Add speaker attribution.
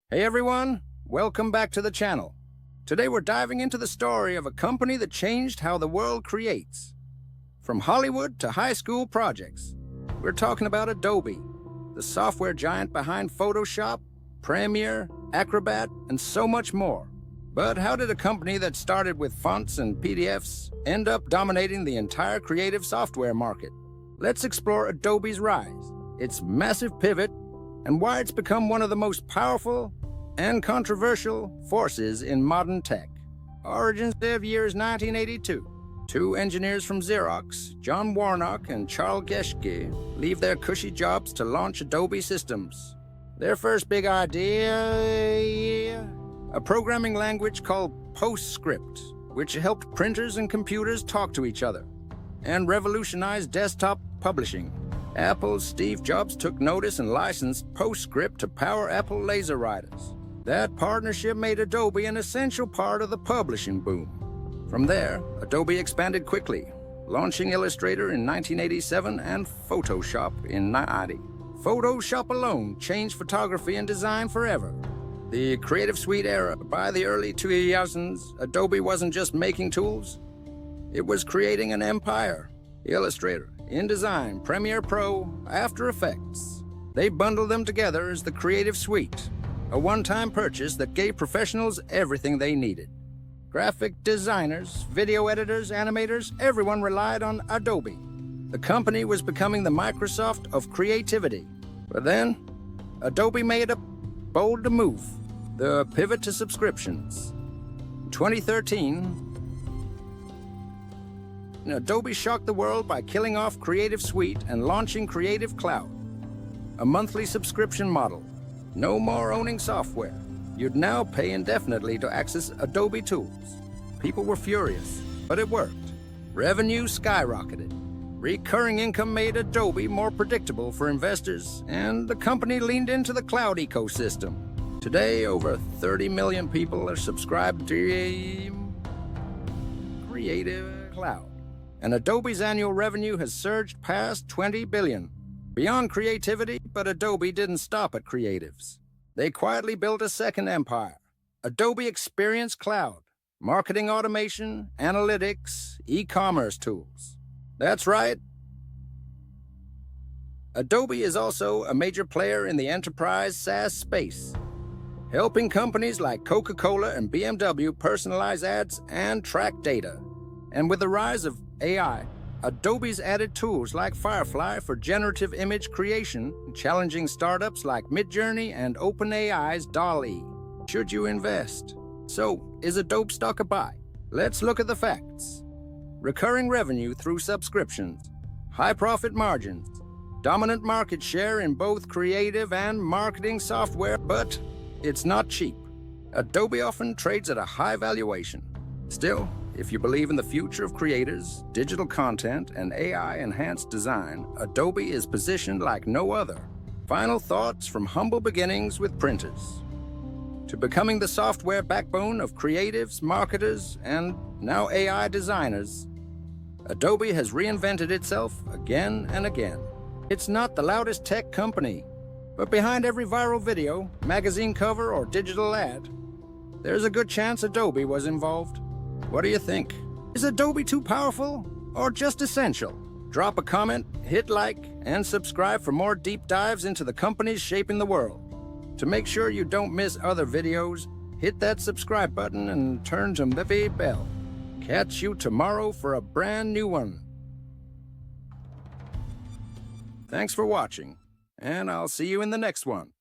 Speaker 1: Hey everyone, welcome back to the channel. Today we're diving into the story of a company that changed how the world creates. From Hollywood to high school projects, we're talking about Adobe, the software giant behind Photoshop, Premiere, Acrobat, and so much more. But how did a company that started with fonts and PDFs end up dominating the entire creative software market? Let's explore Adobe's rise, its massive pivot, and why it's become one of the most powerful and controversial forces in modern tech. Origins of years 1982. Two engineers from Xerox, John Warnock and Charles Geschke, leave their cushy jobs to launch Adobe Systems. Their first big idea? A programming language called PostScript, which helped printers and computers talk to each other, and revolutionized desktop publishing. Apple's Steve Jobs took notice and licensed PostScript to power Apple laser writers. That partnership made Adobe an essential part of the publishing boom. From there, Adobe expanded quickly, launching Illustrator in 1987 and Photoshop in 1990. Photoshop alone changed photography and design forever. The Creative Suite era. By the early 2000s, Adobe wasn't just making tools, it was creating an empire. Illustrator, InDesign, Premiere Pro, After Effects. They bundled them together as the Creative Suite, a one-time purchase that gave professionals everything they needed. Graphic designers, video editors, animators, everyone relied on Adobe. The company was becoming the Microsoft of creativity. But then, Adobe made a bold move, the pivot to subscriptions. In 2013, Adobe shocked the world by killing off Creative Suite and launching Creative Cloud, a monthly subscription model. No more owning software. You'd now pay indefinitely to access Adobe tools. People were furious, but it worked. Revenue skyrocketed. Recurring income made Adobe more predictable for investors, and the company leaned into the cloud ecosystem. Today, over 30 million people are subscribed to Creative Cloud, and Adobe's annual revenue has surged past $20 billion. Beyond creativity, but Adobe didn't stop at creatives. They quietly built a second empire, Adobe Experience Cloud, marketing automation, analytics, e-commerce tools. That's right. Adobe is also a major player in the enterprise SaaS space, helping companies like Coca-Cola and BMW personalize ads and track data. And with the rise of AI, Adobe's added tools like Firefly for generative image creation, challenging startups like Midjourney and OpenAI's DALL-E. Should you invest? So, is Adobe stock a buy? Let's look at the facts. Recurring revenue through subscriptions, high profit margins, dominant market share in both creative and marketing software, but it's not cheap. Adobe often trades at a high valuation. Still, if you believe in the future of creators, digital content, and AI-enhanced design, Adobe is positioned like no other. Final thoughts from humble beginnings with printers to becoming the software backbone of creatives, marketers, and now AI designers. Adobe has reinvented itself again and again. It's not the loudest tech company, but behind every viral video, magazine cover, or digital ad, there's a good chance Adobe was involved. What do you think? Is Adobe too powerful or just essential? Drop a comment, hit like, and subscribe for more deep dives into the companies shaping the world. To make sure you don't miss other videos, hit that subscribe button and turn to the bell. Catch you tomorrow for a brand new one. Thanks for watching, and I'll see you in the next one.